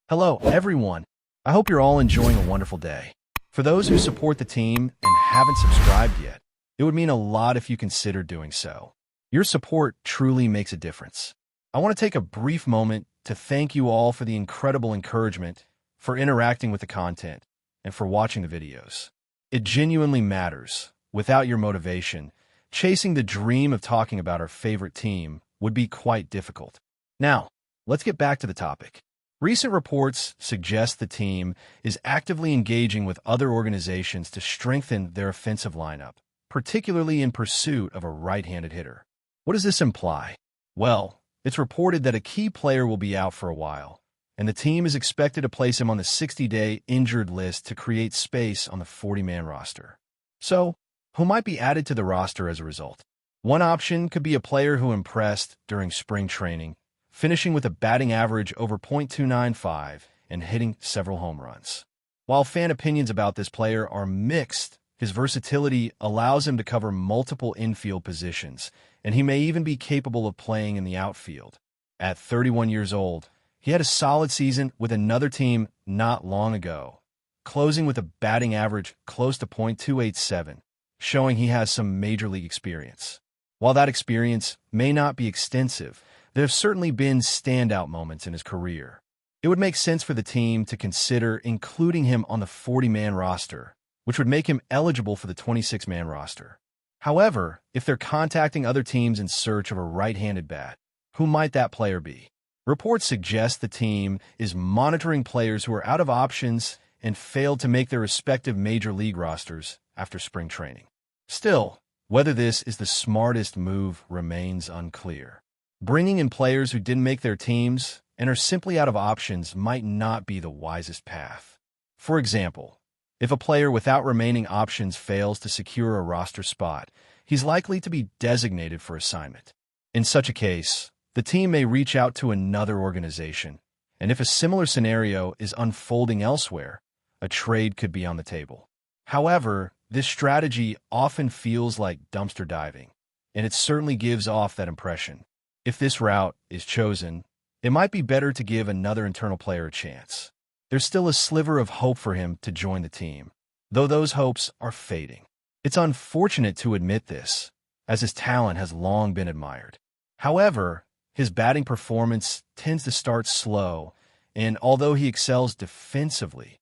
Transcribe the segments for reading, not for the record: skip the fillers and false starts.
Hello, everyone. I hope you're all enjoying a wonderful day. For those who support the team and haven't subscribed yet, it would mean a lot if you consider doing so. Your support truly makes a difference. I want to take a brief moment to thank you all for the incredible encouragement, for interacting with the content, and for watching the videos. It genuinely matters. Without your motivation, chasing the dream of talking about our favorite team would be quite difficult. Now, let's get back to the topic. Recent reports suggest the team is actively engaging with other organizations to strengthen their offensive lineup, particularly in pursuit of a right-handed hitter. What does this imply? Well, it's reported that a key player will be out for a while, and the team is expected to place him on the 60-day injured list to create space on the 40-man roster. So, who might be added to the roster as a result? One option could be a player who impressed during spring training, finishing with a batting average over .295 and hitting several home runs. While fan opinions about this player are mixed, his versatility allows him to cover multiple infield positions, and he may even be capable of playing in the outfield. At 31 years old, he had a solid season with another team not long ago, closing with a batting average close to .287, showing he has some major league experience. While that experience may not be extensive, there have certainly been standout moments in his career. It would make sense for the team to consider including him on the 40-man roster, which would make him eligible for the 26-man roster. However, if they're contacting other teams in search of a right-handed bat, who might that player be? Reports suggest the team is monitoring players who are out of options and failed to make their respective major league rosters after spring training. Still, whether this is the smartest move remains unclear. Bringing in players who didn't make their teams and are simply out of options might not be the wisest path. For example, if a player without remaining options fails to secure a roster spot, he's likely to be designated for assignment. In such a case, the team may reach out to another organization, and if a similar scenario is unfolding elsewhere, a trade could be on the table. However, this strategy often feels like dumpster diving, and it certainly gives off that impression. If this route is chosen, it might be better to give another internal player a chance. There's still a sliver of hope for him to join the team, though those hopes are fading. It's unfortunate to admit this, as his talent has long been admired. However, his batting performance tends to start slow, and although he excels defensively,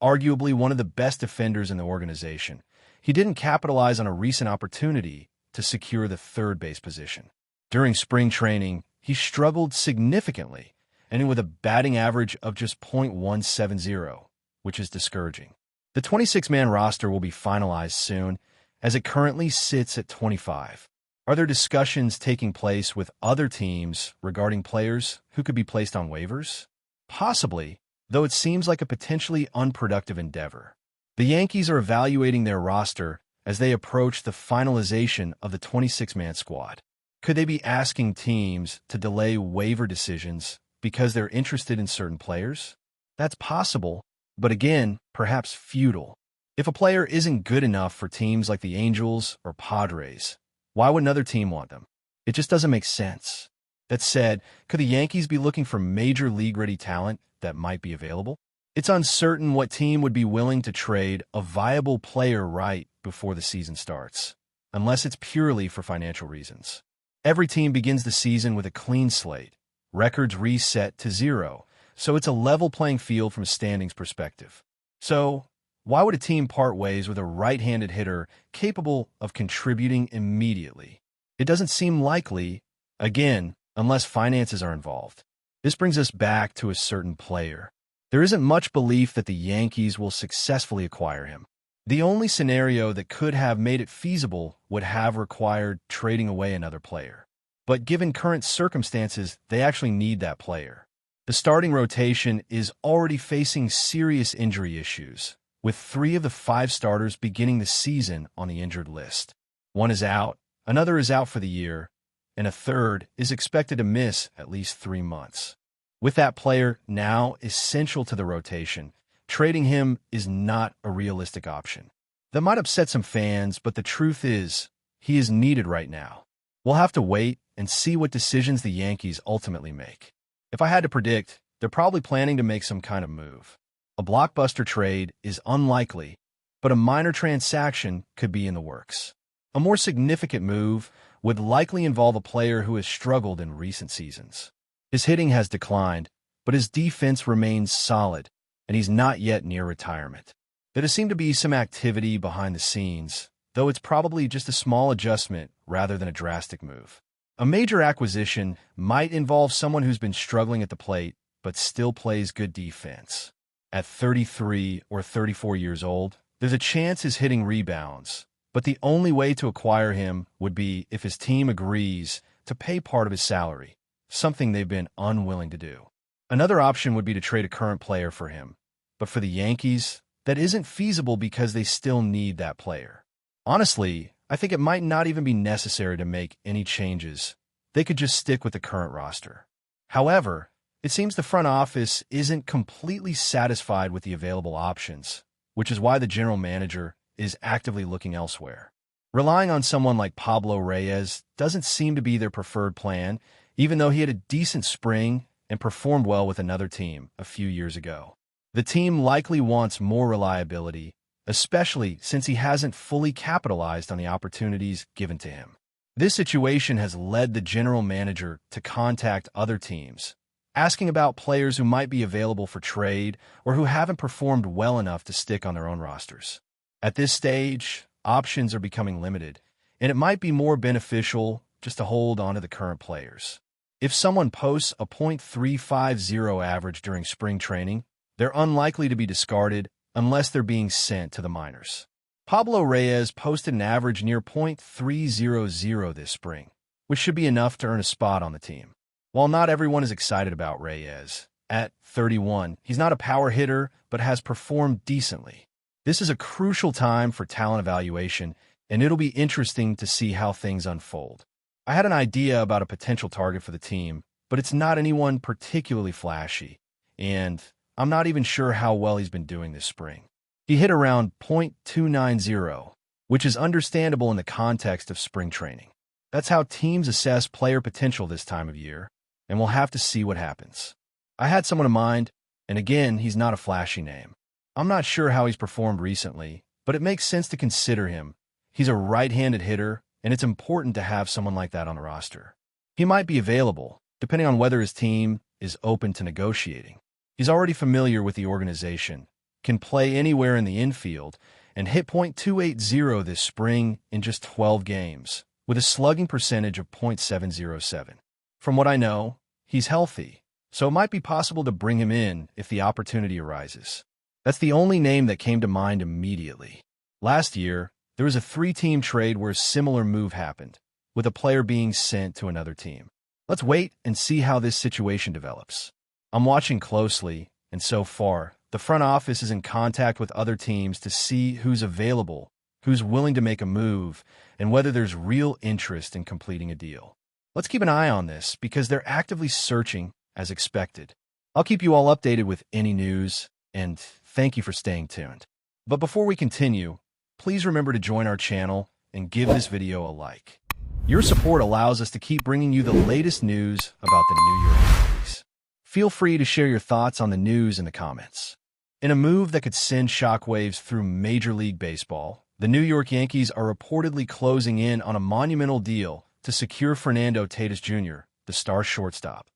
arguably one of the best defenders in the organization, he didn't capitalize on a recent opportunity to secure the third base position. During spring training, he struggled significantly, ending with a batting average of just .170, which is discouraging. The 26-man roster will be finalized soon, as it currently sits at 25. Are there discussions taking place with other teams regarding players who could be placed on waivers? Possibly, though it seems like a potentially unproductive endeavor. The Yankees are evaluating their roster as they approach the finalization of the 26-man squad. Could they be asking teams to delay waiver decisions because they're interested in certain players? That's possible, but again, perhaps futile. If a player isn't good enough for teams like the Angels or Padres, why would another team want them? It just doesn't make sense. That said, could the Yankees be looking for major league-ready talent that might be available? It's uncertain what team would be willing to trade a viable player right before the season starts, unless it's purely for financial reasons. Every team begins the season with a clean slate, records reset to 0, so it's a level playing field from a standings perspective. So, why would a team part ways with a right-handed hitter capable of contributing immediately? It doesn't seem likely, again, unless finances are involved. This brings us back to a certain player. There isn't much belief that the Yankees will successfully acquire him. The only scenario that could have made it feasible would have required trading away another player. But given current circumstances, they actually need that player. The starting rotation is already facing serious injury issues, with 3 of the 5 starters beginning the season on the injured list. One is out, another is out for the year, and a third is expected to miss at least 3 months. With that player now essential to the rotation, trading him is not a realistic option. That might upset some fans, but the truth is, he is needed right now. We'll have to wait and see what decisions the Yankees ultimately make. If I had to predict, they're probably planning to make some kind of move. A blockbuster trade is unlikely, but a minor transaction could be in the works. A more significant move would likely involve a player who has struggled in recent seasons. His hitting has declined, but his defense remains solid, and he's not yet near retirement. There does seem to be some activity behind the scenes, though it's probably just a small adjustment rather than a drastic move. A major acquisition might involve someone who's been struggling at the plate but still plays good defense. At 33 or 34 years old, there's a chance his hitting rebounds, but the only way to acquire him would be if his team agrees to pay part of his salary, something they've been unwilling to do. Another option would be to trade a current player for him, but for the Yankees, that isn't feasible because they still need that player. Honestly, I think it might not even be necessary to make any changes. They could just stick with the current roster. However, it seems the front office isn't completely satisfied with the available options, which is why the general manager is actively looking elsewhere. Relying on someone like Pablo Reyes doesn't seem to be their preferred plan, even though he had a decent spring and performed well with another team a few years ago. The team likely wants more reliability, especially since he hasn't fully capitalized on the opportunities given to him. This situation has led the general manager to contact other teams, asking about players who might be available for trade or who haven't performed well enough to stick on their own rosters. At this stage, options are becoming limited, and it might be more beneficial just to hold on to the current players. If someone posts a .350 average during spring training, they're unlikely to be discarded unless they're being sent to the minors. Pablo Reyes posted an average near .300 this spring, which should be enough to earn a spot on the team. While not everyone is excited about Reyes, at 31, he's not a power hitter but has performed decently. This is a crucial time for talent evaluation, and it'll be interesting to see how things unfold. I had an idea about a potential target for the team, but it's not anyone particularly flashy, and I'm not even sure how well he's been doing this spring. He hit around .290, which is understandable in the context of spring training. That's how teams assess player potential this time of year, and we'll have to see what happens. I had someone in mind, and again, he's not a flashy name. I'm not sure how he's performed recently, but it makes sense to consider him. He's a right-handed hitter, and it's important to have someone like that on the roster. He might be available, depending on whether his team is open to negotiating. He's already familiar with the organization, can play anywhere in the infield, and hit .280 this spring in just 12 games, with a slugging percentage of .707. From what I know, he's healthy, so it might be possible to bring him in if the opportunity arises. That's the only name that came to mind immediately. Last year, there was a 3-team trade where a similar move happened, with a player being sent to another team. Let's wait and see how this situation develops. I'm watching closely, and so far, the front office is in contact with other teams to see who's available, who's willing to make a move, and whether there's real interest in completing a deal. Let's keep an eye on this because they're actively searching as expected. I'll keep you all updated with any news, and thank you for staying tuned. But before we continue, please remember to join our channel and give this video a like. Your support allows us to keep bringing you the latest news about the New York Yankees. Feel free to share your thoughts on the news in the comments. In a move that could send shockwaves through Major League Baseball, the New York Yankees are reportedly closing in on a monumental deal to secure Fernando Tatis Jr., the star shortstop.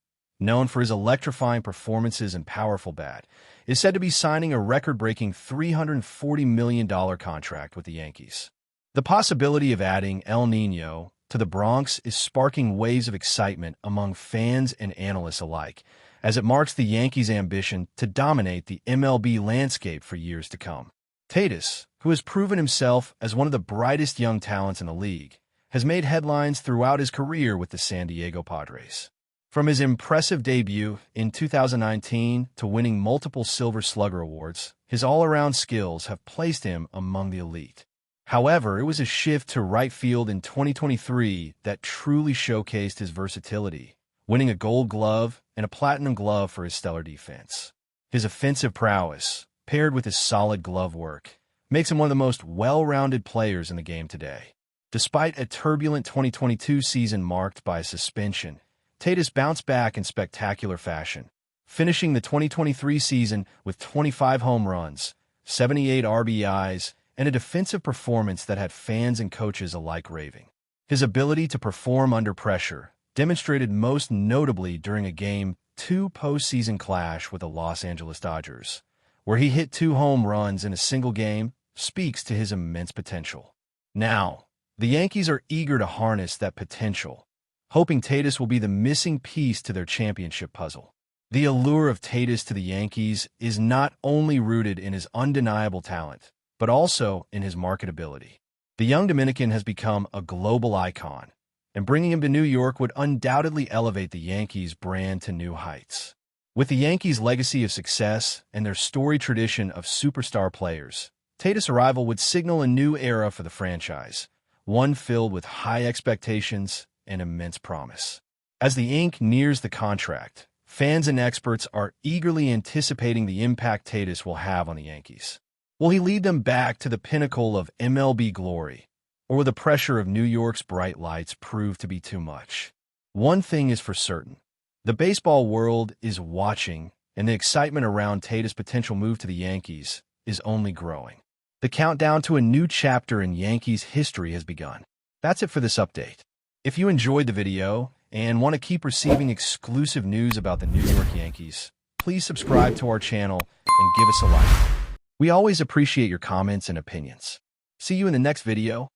Known for his electrifying performances and powerful bat, is said to be signing a record-breaking $340 million contract with the Yankees. The possibility of adding El Niño to the Bronx is sparking waves of excitement among fans and analysts alike, as it marks the Yankees' ambition to dominate the MLB landscape for years to come. Tatis, who has proven himself as one of the brightest young talents in the league, has made headlines throughout his career with the San Diego Padres. From his impressive debut in 2019 to winning multiple Silver Slugger awards, his all-around skills have placed him among the elite. However, it was a shift to right field in 2023 that truly showcased his versatility, winning a Gold Glove and a Platinum Glove for his stellar defense. His offensive prowess, paired with his solid glove work, makes him one of the most well-rounded players in the game today. Despite a turbulent 2022 season marked by a suspension, Tatis bounced back in spectacular fashion, finishing the 2023 season with 25 home runs, 78 RBIs, and a defensive performance that had fans and coaches alike raving. His ability to perform under pressure, demonstrated most notably during a Game 2 postseason clash with the Los Angeles Dodgers, where he hit 2 home runs in a single game, speaks to his immense potential. Now, the Yankees are eager to harness that potential, hoping Tatis will be the missing piece to their championship puzzle. The allure of Tatis to the Yankees is not only rooted in his undeniable talent, but also in his marketability. The young Dominican has become a global icon, and bringing him to New York would undoubtedly elevate the Yankees' brand to new heights. With the Yankees' legacy of success and their storied tradition of superstar players, Tatis' arrival would signal a new era for the franchise, one filled with high expectations and immense promise. As the ink nears the contract, fans and experts are eagerly anticipating the impact Tatis will have on the Yankees. Will he lead them back to the pinnacle of MLB glory, or will the pressure of New York's bright lights prove to be too much? One thing is for certain. The baseball world is watching, and the excitement around Tatis' potential move to the Yankees is only growing. The countdown to a new chapter in Yankees history has begun. That's it for this update. If you enjoyed the video and want to keep receiving exclusive news about the New York Yankees, please subscribe to our channel and give us a like. We always appreciate your comments and opinions. See you in the next video.